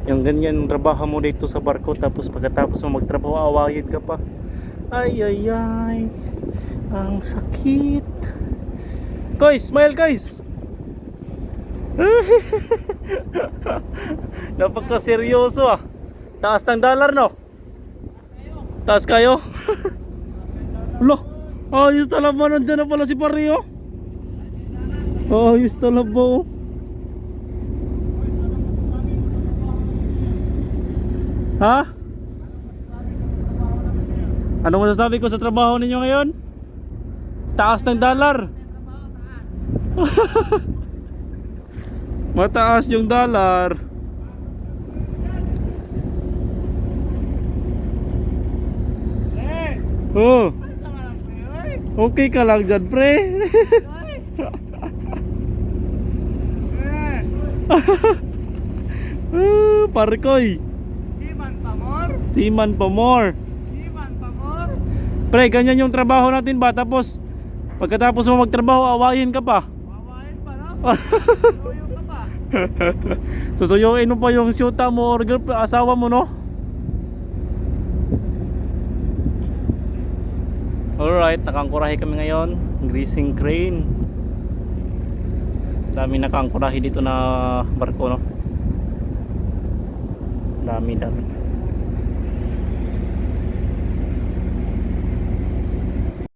Yung ganyan trabaho mo dito sa barko, tapos pagkatapos mo magtrabaho awayin ka pa. Ay ay ay, ang sakit. Guys, smile guys. Napaka-seryoso ah. Taas ng dollar no? Taas kayo? Wala. Ayos talaba, nandyan na pala si Pario. Ayos talaba oh. Ha? Ano masasabi ko sa trabaho ninyo ngayon? Taas ng dollar. Mataas yung dollar. Oh. Okay ka lang dyan, pre. Parkoy. Siman pamor. Siman pa more. Siman pamor. Pre, ganyan yung trabaho natin ba? Tapos pagkatapos mo magtrabaho, awayin ka pa. Wawain pa no? Tuyo ka pa. Susuyuin mo pa yung syuta mo or asawa mo, no? Alright, nakangkurahe kami ngayon. Greasing crane. Dami nakangkurahe dito na barko, no? Dami.